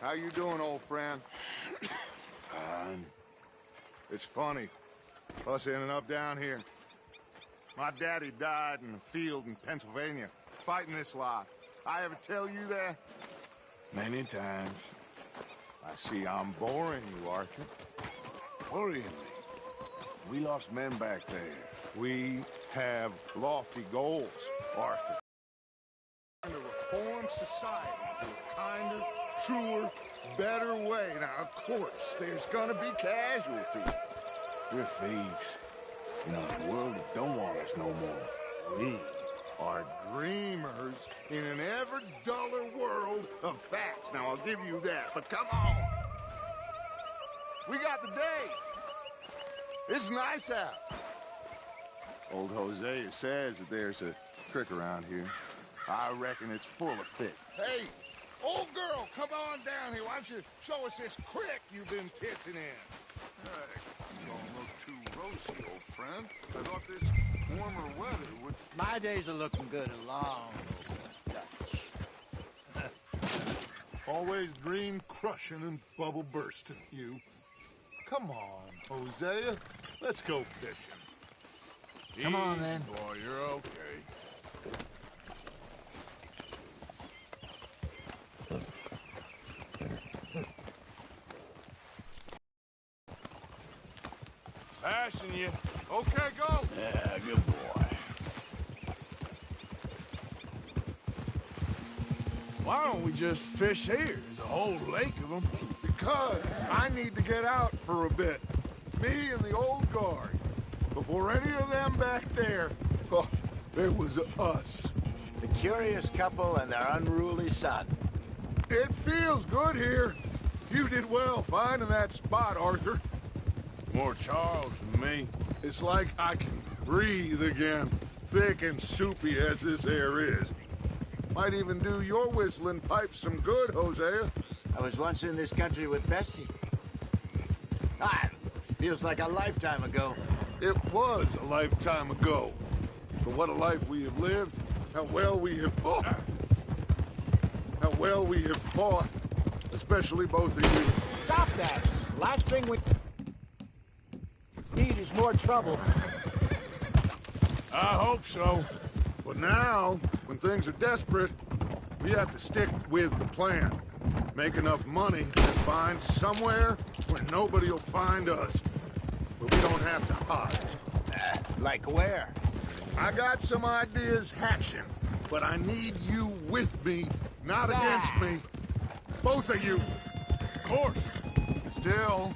How you doing, old friend? Fine. It's funny, us ending up down here. My daddy died in a field in Pennsylvania, fighting this lot. I ever tell you that? Many times. I see I'm boring you, Arthur. Worrying me. We lost men back there. We have lofty goals, Arthur. To reform society to a kinder, truer, better way. Now, of course, there's gonna be casualties. We're thieves. In a world that don't want us no more. We are dreamers in an ever duller world of facts. Now, I'll give you that, but come on. We got the day. It's nice out. Old Hosea says that there's a creek around here. I reckon it's full of fish. Hey, old girl, come on down here. Why don't you show us this creek you've been pissing in? You don't look too rosy, old friend. I thought this warmer weather would... My days are looking good and long. Always dream crushing and bubble bursting, you. Come on, Hosea. Let's go fishing. Come on, then. Boy, you're okay. Passing you. Okay, go. Yeah, good boy. Why don't we just fish here? There's a whole lake of them. Because I need to get out for a bit. Me and the old guard. Before any of them back there, oh, there was us. The curious couple and their unruly son. It feels good here. You did well finding that spot, Arthur. More Charles than me. It's like I can breathe again, thick and soupy as this air is. Might even do your whistling pipes some good, Hosea. I was once in this country with Bessie. Feels like a lifetime ago. It was a lifetime ago. But what a life we have lived. How well we have fought. How well we have fought. Especially both of you. Stop that! Last thing we need is more trouble. I hope so. But now, when things are desperate, we have to stick with the plan. Make enough money and find somewhere where nobody will find us. But we don't have to hide. Like where? I got some ideas hatching, but I need you with me, not against me. Both of you. Of course. Still,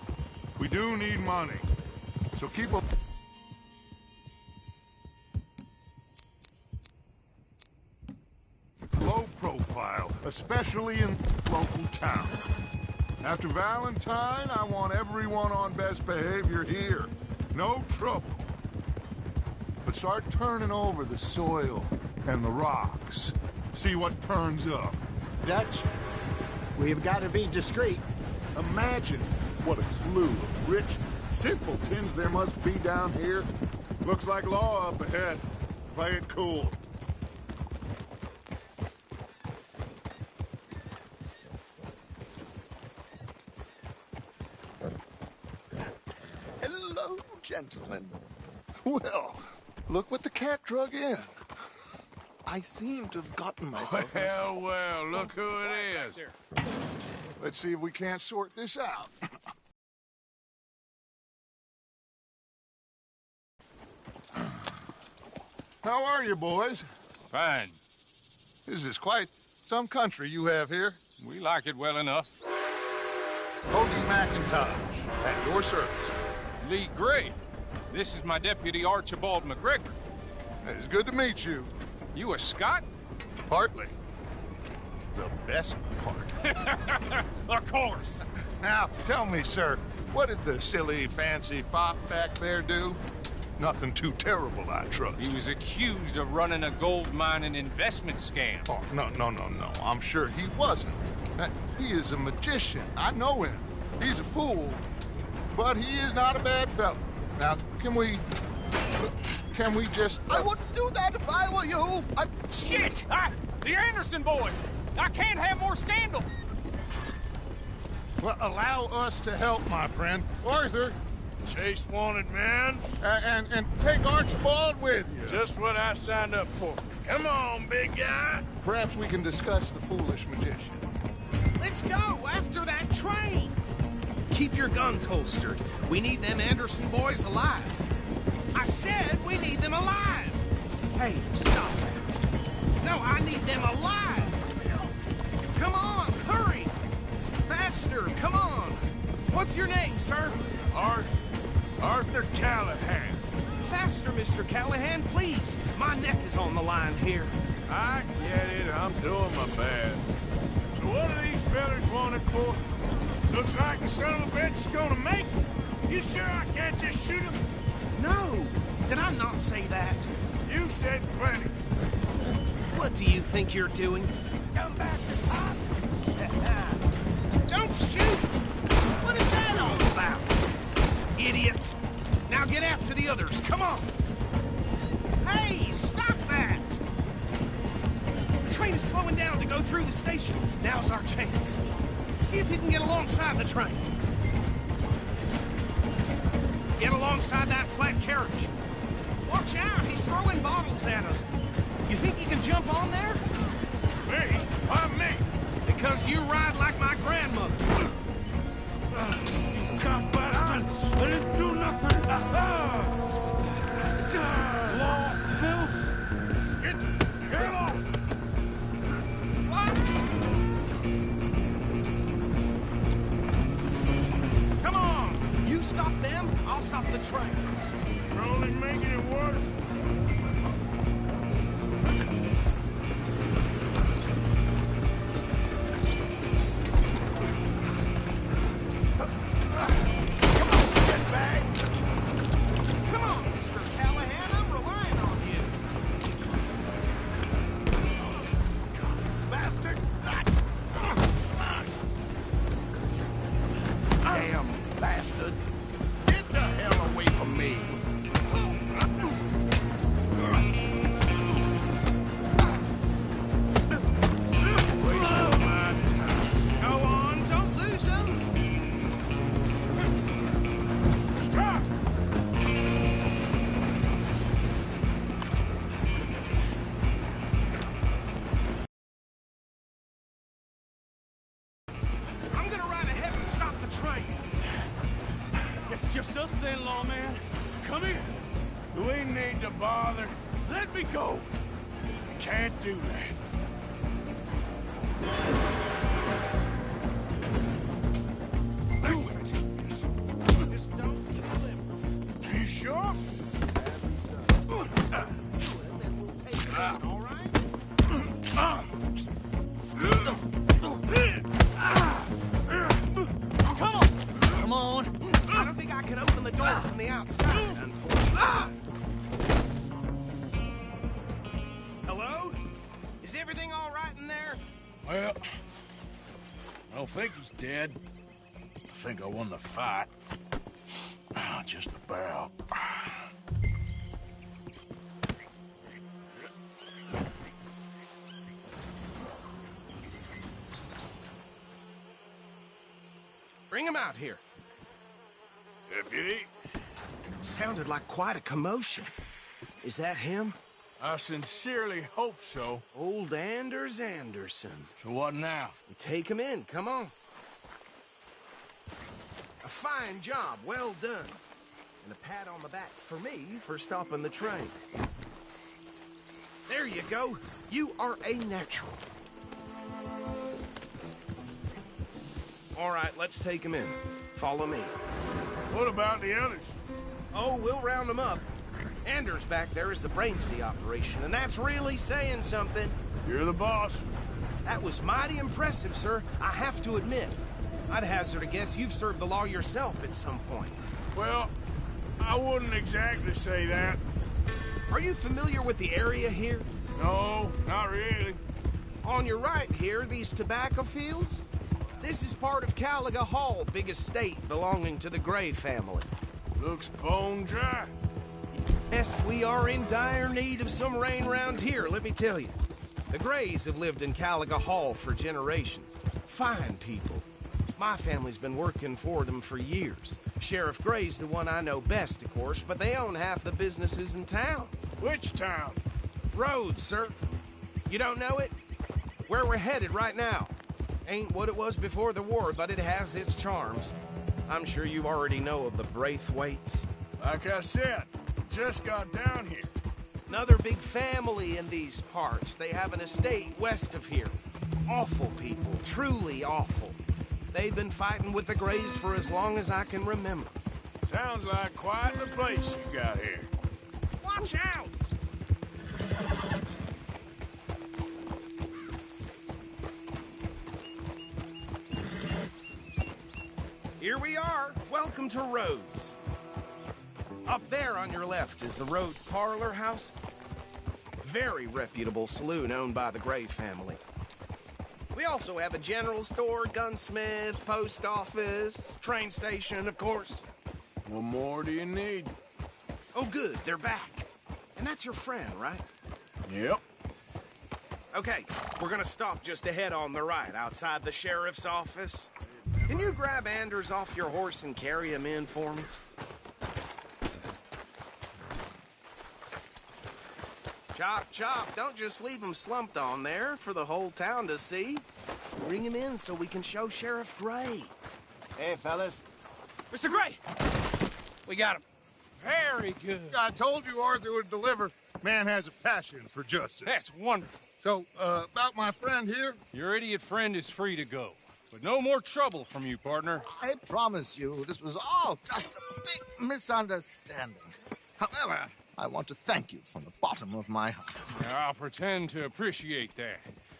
we do need money. So keep up. Low profile, especially in local town. After Valentine, I want everyone on best behavior here. No trouble. But start turning over the soil and the rocks. See what turns up. Dutch, we've got to be discreet. Imagine what a slew of rich simpletons there must be down here. Looks like law up ahead. Play it cool. Hello, gentlemen. Well, look what the cat drug in. I seem to have gotten myself... Well, look who it is. Let's see if we can't sort this out. How are you, boys? Fine. This is quite some country you have here. We like it well enough. Hoagie McIntosh, at your service. Lee Gray. This is my deputy Archibald McGregor. It's good to meet you. You a Scot? Partly. The best part. Of course. Now, tell me, sir, what did the silly, fancy fop back there do? Nothing too terrible, I trust. He was accused of running a gold mining investment scam. Oh, no. I'm sure he wasn't. He is a magician. I know him. He's a fool. But he is not a bad fellow. Now, can we just... I wouldn't do that if I were you. Shit! The Anderson boys! I can't have more scandal! Well, allow us to help, my friend. Arthur, Chase wanted man. and take Archibald with you. Just what I signed up for. Come on, big guy. Perhaps we can discuss the foolish magician. Let's go after that train! Keep your guns holstered. We need them Anderson boys alive. I said we need them alive! Hey, stop that. No, I need them alive! Come on, hurry! Faster, come on! What's your name, sir? Arthur Callahan. Faster, Mr. Callahan, please. My neck is on the line here. I get it. I'm doing my best. So what are these fellas wanted for? Looks like the son of a bitch is gonna make it. You sure I can't just shoot him? No! Did I not say that? You said plenty. What do you think you're doing? Come back to top. Don't shoot! What is that all about? Idiot! Now get after the others, come on! Hey, stop that! The train is slowing down to go through the station. Now's our chance. See if you can get alongside the train. Get alongside that flat carriage. Watch out, he's throwing bottles at us. You think you can jump on there? Me? Why me? Because you ride like my grandmother. You cop bastard! I didn't do nothing! Law, filth! Get the hell off! What? Come on! You stop them, I'll stop the train. You're only making it worse. Come on, Mr. Callahan, I'm relying on you. Bastard! Damn bastard. Get the hell away from me. Wasting my time. Go on, don't lose them. Stop! I'm gonna ride ahead and stop the train. It's just us then, lawman. Come here. We need to bother. Let me go. Can't do that. Do it. Just don't kill him. You sure? Then we'll take him in, all right? Come on. I don't think I can open the door from the outside, unfortunately. Hello? Is everything all right in there? Well, I don't think he's dead. I think I won the fight. Just about. Bring him out here. Deputy, Sounded like quite a commotion. Is that him? I sincerely hope so. Old Anders Anderson. So what now? Take him in, come on. A fine job, well done. And a pat on the back for me for stopping the train. There you go. You are a natural. All right, let's take him in. Follow me. What about the others? Oh, we'll round them up. Anders back there is the brains of the operation, and that's really saying something. You're the boss. That was mighty impressive, sir. I have to admit. I'd hazard a guess you've served the law yourself at some point. Well, I wouldn't exactly say that. Are you familiar with the area here? No, not really. On your right here, these tobacco fields? This is part of Caliga Hall, big estate belonging to the Gray family. Looks bone dry. Yes, we are in dire need of some rain round here, let me tell you. The Grays have lived in Caliga Hall for generations. Fine people. My family's been working for them for years. Sheriff Gray's the one I know best, of course, but they own half the businesses in town. Which town? Rhodes, sir. You don't know it? Where we're headed right now. Ain't what it was before the war, but it has its charms. I'm sure you already know of the Braithwaites. Like I said, just got down here. Another big family in these parts. They have an estate west of here. Awful people, truly awful. They've been fighting with the Grays for as long as I can remember. Sounds like quite the place you got here. Watch out! Here we are. Welcome to Rhodes. Up there on your left is the Rhodes Parlor House. Very reputable saloon owned by the Gray family. We also have a general store, gunsmith, post office, train station, of course. What more do you need? Oh, good, they're back. And that's your friend, right? Yep. Okay, we're gonna stop just ahead on the right, outside the sheriff's office. Can you grab Anders off your horse and carry him in for me? Chop, chop, don't just leave him slumped on there for the whole town to see. Bring him in so we can show Sheriff Gray. Hey, fellas. Mr. Gray! We got him. Very good. I told you Arthur would deliver. Man has a passion for justice. That's wonderful. So, about my friend here? Your idiot friend is free to go. But no more trouble from you, partner. I promise you, this was all just a big misunderstanding. However, I want to thank you from the bottom of my heart. I'll pretend to appreciate that.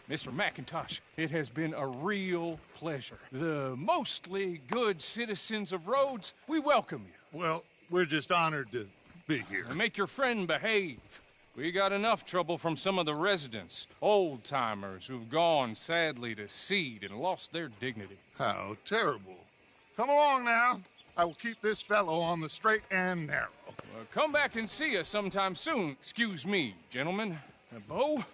Mr. McIntosh, it has been a real pleasure. The mostly good citizens of Rhodes, we welcome you. Well, we're just honored to be here. And make your friend behave. We got enough trouble from some of the residents, old-timers who've gone, sadly, to seed and lost their dignity. How terrible. Come along now. I will keep this fellow on the straight and narrow. Well, come back and see us sometime soon. Excuse me, gentlemen. Bo?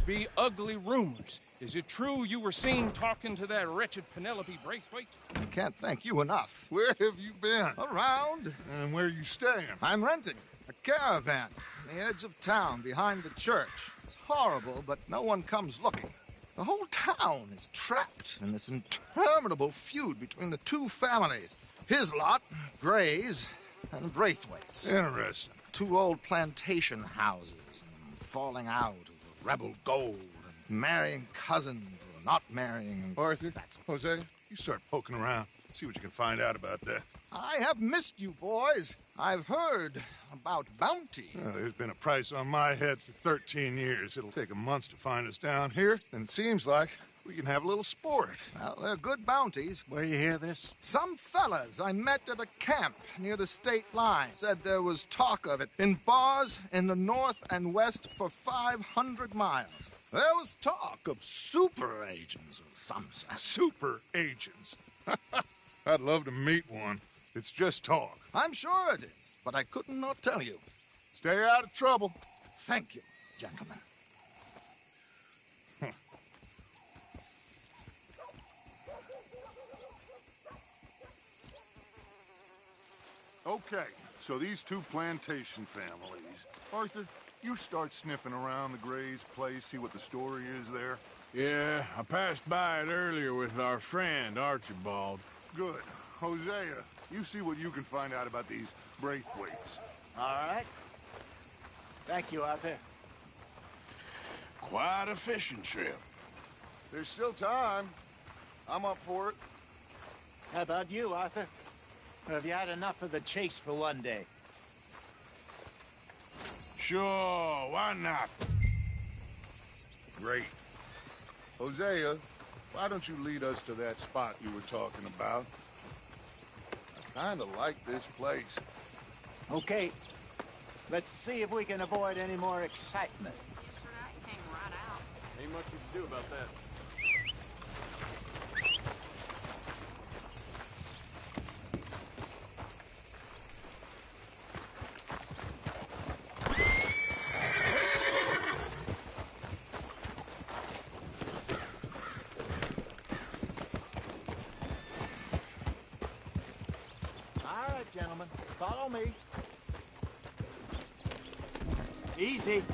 Be ugly rumors. Is it true you were seen talking to that wretched Penelope Braithwaite? I can't thank you enough. Where have you been? Around. And where you staying? I'm renting a caravan on the edge of town behind the church. It's horrible, but no one comes looking. The whole town is trapped in this interminable feud between the two families. His lot, Gray's, and Braithwaite's. Interesting. Two old plantation houses, and falling out over rebel gold, and marrying cousins or not marrying. Arthur, Jose, you start poking around. See what you can find out about that. I have missed you, boys. I've heard about bounty. Well, there's been a price on my head for 13 years. It'll take a month to find us down here, and it seems like we can have a little sport. Well, they're good bounties. Where you hear this? Some fellas I met at a camp near the state line said there was talk of it in bars in the north and west for 500 miles. There was talk of super agents of some sort. Super agents. I'd love to meet one. It's just talk. I'm sure it is, but I couldn't not tell you. Stay out of trouble. Thank you, gentlemen. Okay, so these two plantation families. Arthur, you start sniffing around the Gray's place, see what the story is there. Yeah, I passed by it earlier with our friend, Archibald. Good. Hosea, you see what you can find out about these Braithwaites. All right. Thank you, Arthur. Quite a fishing trip. There's still time. I'm up for it. How about you, Arthur? Or have you had enough of the chase for one day? Sure, why not? Great. Hosea, why don't you lead us to that spot you were talking about? I kind of like this place. Okay. Let's see if we can avoid any more excitement. Ain't much you can do about that. Follow me. Easy.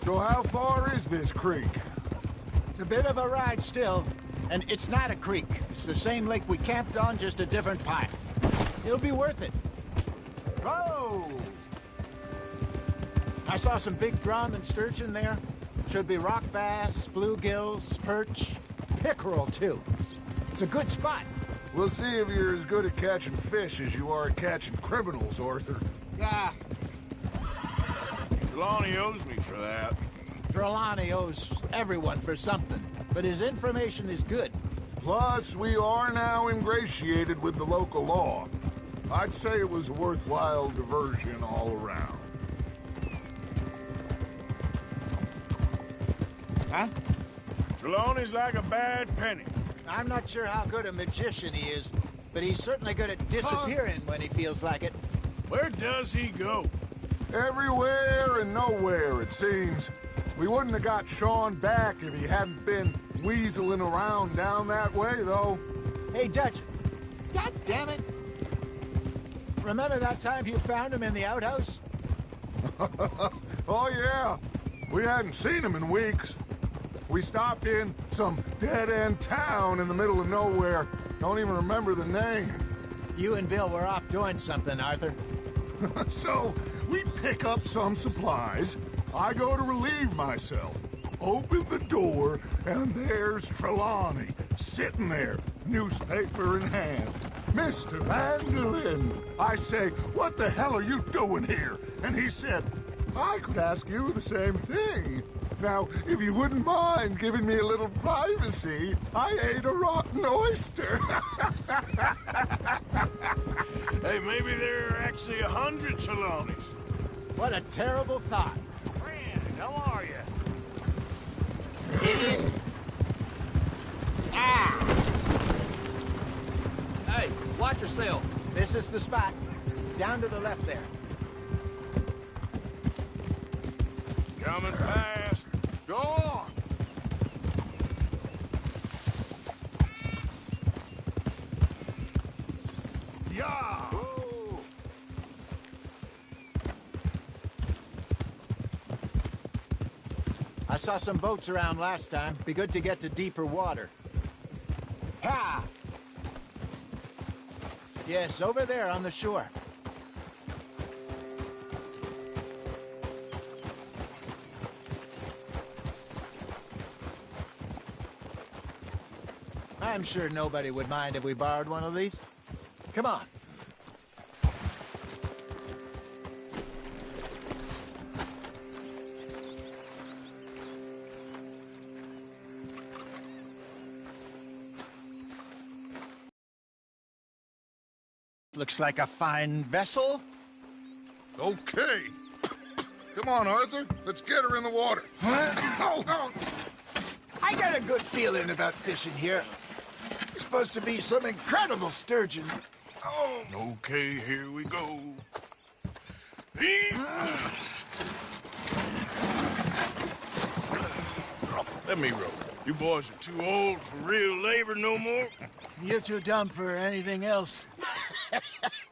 So how far is this creek? It's a bit of a ride still, and it's not a creek. It's the same lake we camped on, just a different pipe. It'll be worth it. Whoa! I saw some big drum and sturgeon there. Should be rock bass, bluegills, perch, pickerel too. It's a good spot. We'll see if you're as good at catching fish as you are at catching criminals, Arthur. Ah, Trelawney owes me for that. Trelawney owes everyone for something, but his information is good. Plus, we are now ingratiated with the local law. I'd say it was a worthwhile diversion all around. Huh? Trelawney's like a bad penny. I'm not sure how good a magician he is, but he's certainly good at disappearing when he feels like it. Where does he go? Everywhere and nowhere, it seems. We wouldn't have got Sean back if he hadn't been weaseling around down that way, though. Hey, Dutch. God damn it. Remember that time you found him in the outhouse? Oh, yeah. We hadn't seen him in weeks. We stopped in some dead-end town in the middle of nowhere. Don't even remember the name. You and Bill were off doing something, Arthur. So, we pick up some supplies. I go to relieve myself. Open the door, and there's Trelawney, sitting there, newspaper in hand. Mr. Vanderlyn. I say, what the hell are you doing here? And he said, I could ask you the same thing. Now, if you wouldn't mind giving me a little privacy, I ate a rotten oyster. Hey, maybe there are actually 100 Trelawneys. What a terrible thought. Friend, how are you? Idiot. Ah! Hey, watch yourself. This is the spot. Down to the left there. Coming past. Go on. Yeah. I saw some boats around last time. Be good to get to deeper water. Ha! Yes, over there on the shore. I'm sure nobody would mind if we borrowed one of these. Come on. Looks like a fine vessel. Okay. Come on, Arthur. Let's get her in the water. I got a good feeling about fishing here. It's supposed to be some incredible sturgeon. Oh, Okay, here we go. Let me row. You boys are too old for real labor no more. you're too dumb for anything else.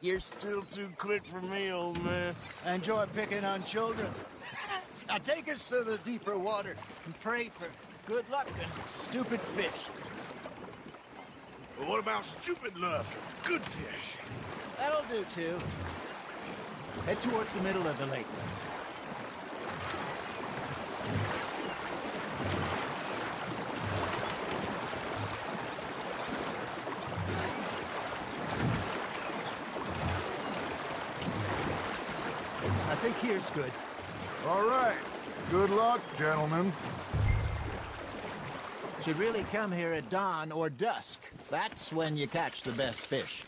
You're still too quick for me, old man. I enjoy picking on children. Now take us to the deeper water and pray for good luck and stupid fish. But what about stupid luck and good fish? That'll do, too. Head towards the middle of the lake. I think here's good. All right. Good luck, gentlemen. Should really come here at dawn or dusk. That's when you catch the best fish.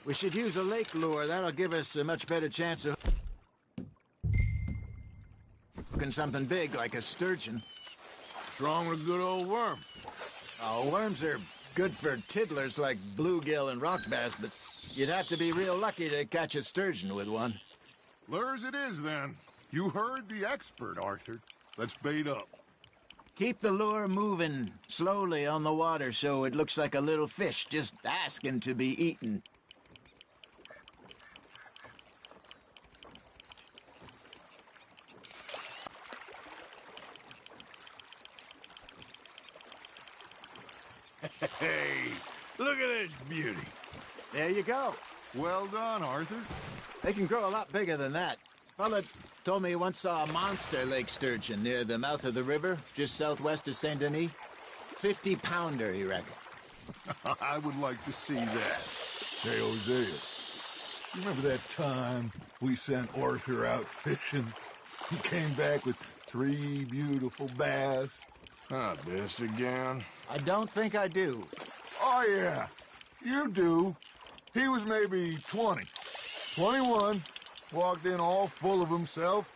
We should use a lake lure. That'll give us a much better chance of hooking something big like a sturgeon. What's wrong with a good old worm? Oh, worms are good for tiddlers like bluegill and rock bass, but you'd have to be real lucky to catch a sturgeon with one. Lures it is, then. You heard the expert, Arthur. Let's bait up. Keep the lure moving slowly on the water so it looks like a little fish just asking to be eaten. Hey, look at this beauty. There you go. Well done, Arthur. They can grow a lot bigger than that. Fella told me he once saw a monster lake sturgeon near the mouth of the river, just southwest of Saint Denis. 50-pounder, he reckoned. I would like to see that. Hey, Hosea, you remember that time we sent Arthur out fishing? He came back with 3 beautiful bass. Not this again. I don't think I do. Oh, yeah, you do. He was maybe 20, 21, walked in all full of himself.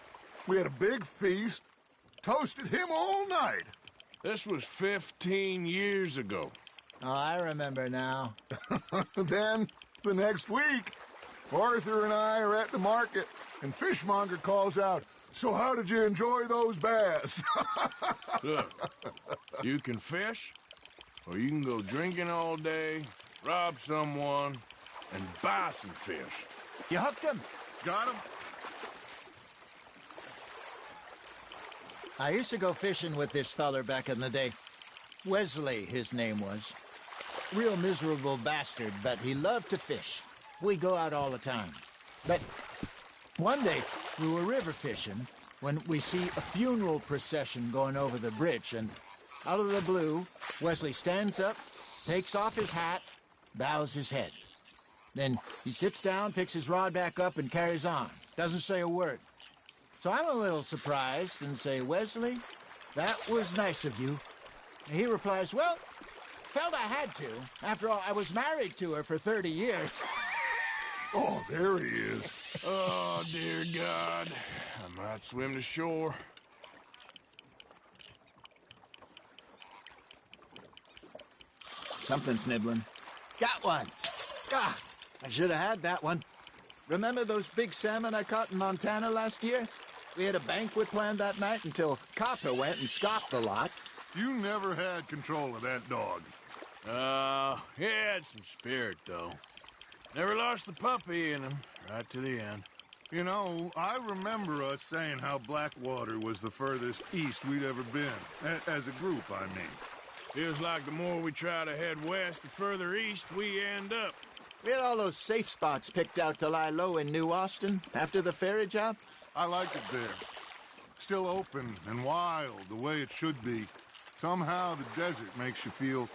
We had a big feast, toasted him all night. This was 15 years ago. Oh, I remember now. Then, the next week, Arthur and I are at the market, and Fishmonger calls out, "So how did you enjoy those bass?" Look, you can fish, or you can go drinking all day, rob someone, and buy some fish. You hooked him. Got him? I used to go fishing with this feller back in the day. Wesley, his name was. Real miserable bastard, but he loved to fish. We go out all the time. But one day, we were river fishing when we see a funeral procession going over the bridge, and out of the blue, Wesley stands up, takes off his hat, bows his head. Then he sits down, picks his rod back up, and carries on. Doesn't say a word. So I'm a little surprised and say, "Wesley, that was nice of you." And he replies, "Well, felt I had to. After all, I was married to her for 30 years. Oh, there he is. Oh, dear God. I might swim to shore. Something's nibbling. Got one. Ah, I should have had that one. Remember those big salmon I caught in Montana last year? We had a banquet planned that night until Copper went and scoffed the lot. You never had control of that dog. He had some spirit, though. Never lost the puppy in him, right to the end. You know, I remember us saying how Blackwater was the furthest east we'd ever been. As a group, I mean. Feels like the more we try to head west, the further east we end up. We had all those safe spots picked out to lie low in New Austin after the ferry job. I like it there. Still open and wild, the way it should be. Somehow the desert makes you feel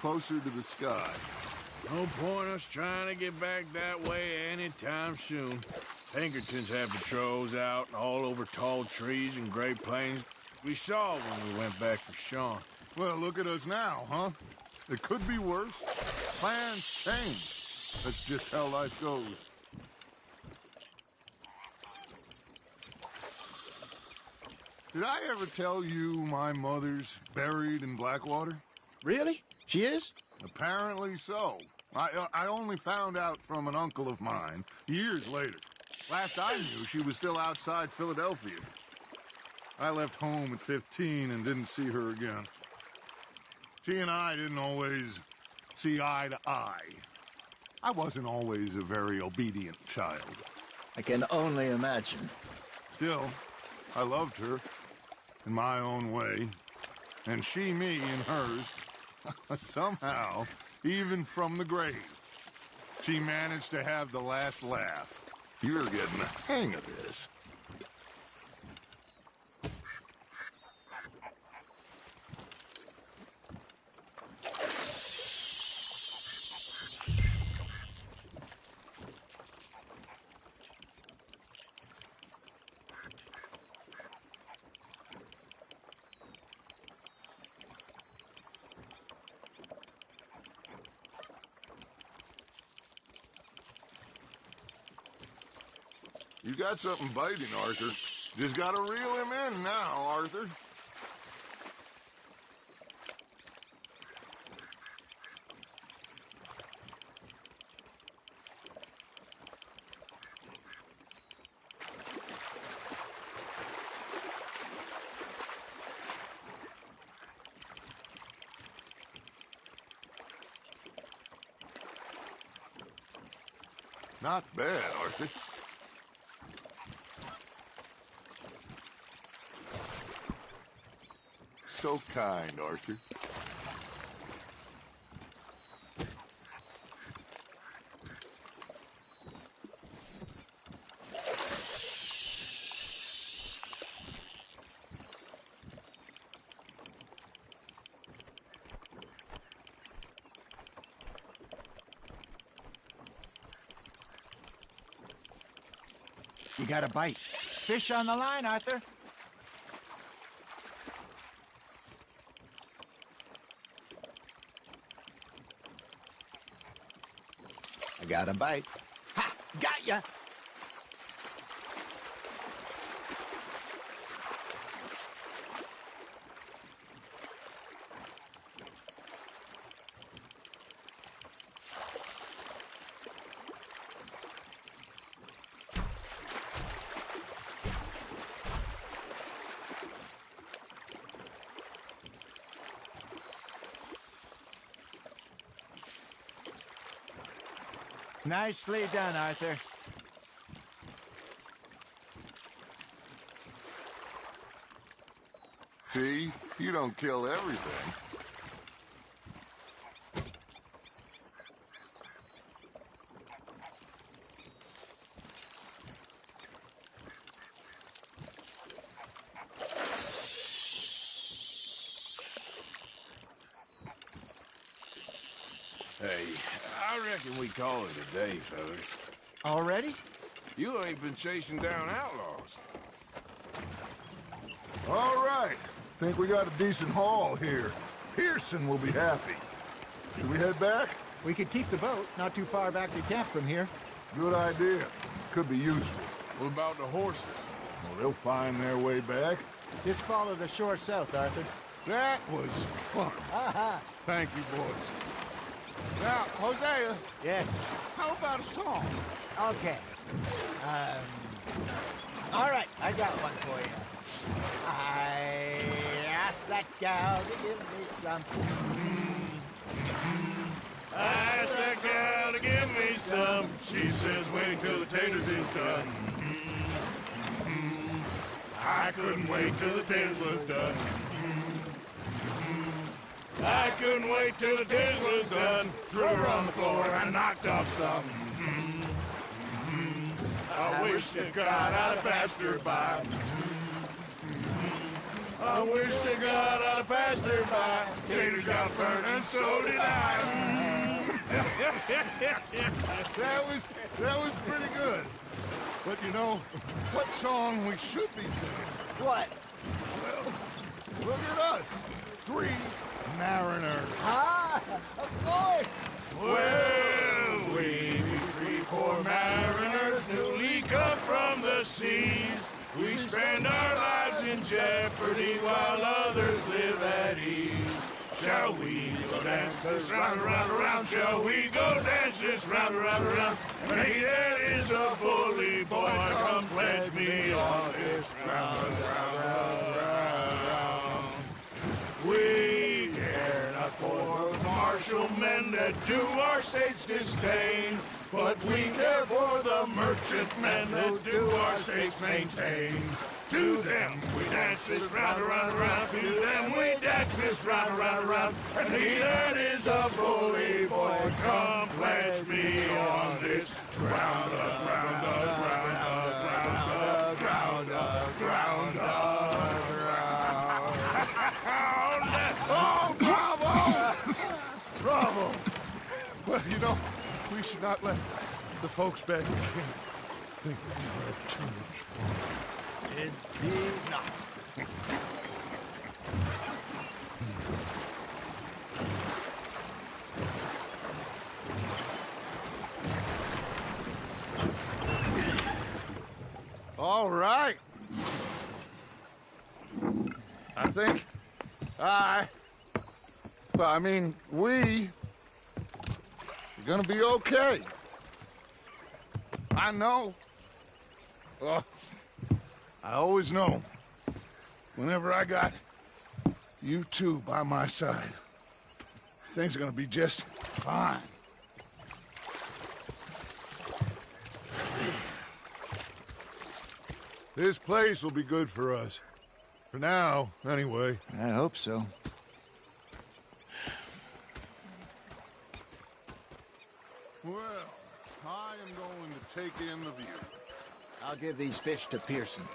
closer to the sky. No point us trying to get back that way anytime soon. Pinkertons have patrols out all over tall trees and Great Plains. We saw when we went back for Sean. Well, look at us now, huh? It could be worse. Plans change. That's just how life goes. Did I ever tell you my mother's buried in Blackwater? Really? She is? Apparently so. I only found out from an uncle of mine years later. Last I knew, she was still outside Philadelphia. I left home at 15 and didn't see her again. She and I didn't always see eye to eye. I wasn't always a very obedient child. I can only imagine. Still, I loved her in my own way, and she me in hers. Somehow, even from the grave, she managed to have the last laugh. You're getting the hang of this. You got something biting, Arthur. Just gotta reel him in now, Arthur. Not bad, Arthur. So kind, Arthur. You got a bite. Fish on the line, Arthur. I got a bite. Ha! Got ya! Nicely done, Arthur. See? You don't kill everything. Hey, I reckon we call it a day, fellas. Already? You ain't been chasing down outlaws. All right. Think we got a decent haul here. Pearson will be happy. Should we head back? We could keep the boat not too far back to camp from here. Good idea. Could be useful. What about the horses? Well, they'll find their way back. Just follow the shore south, Arthur. That was fun. Aha! Thank you, boys. Now, Hosea, Yes. how about a song? Okay. All right, I got one for you. I asked that gal to give me some. I asked that gal to give me some. She says wait till the taters is done. I couldn't wait till the taters was done. I couldn't wait till the taters was done. Threw her on the floor and knocked off some. I wish to God I'd have passed her by. I wish to God I'd have passed her by. Taters got burned and so did I. That was pretty good. But you know, what song we should be singing? What? Well, look at us. 3 mariners. Ah, of course. Well, we be 3 poor mariners newly come from the seas. We spend our lives in jeopardy while others live at ease. Shall we go dance this round, around, around? Shall we go dance this round, around, around? And he that is a bully boy, come pledge me on this round, round, round, round. We care not for the martial men that do our state's disdain, but we care for the merchantmen that do our states maintain. To them we dance this round, around, around. To them we dance this round, around, around. And he that is a bully boy, come pledge me on this ground up, ground up, ground up, ground up, ground up, ground up, ground up. Oh, bravo! Bravo! Well, you know, we should not let the folks back in camp think that we had too much fun. Indeed not. All right. I think we are gonna be okay. I know. I always know. Whenever I got you two by my side, things are gonna be just fine. This place will be good for us. For now, anyway. I hope so. Well, I am going to take in the view. I'll give these fish to Pearson.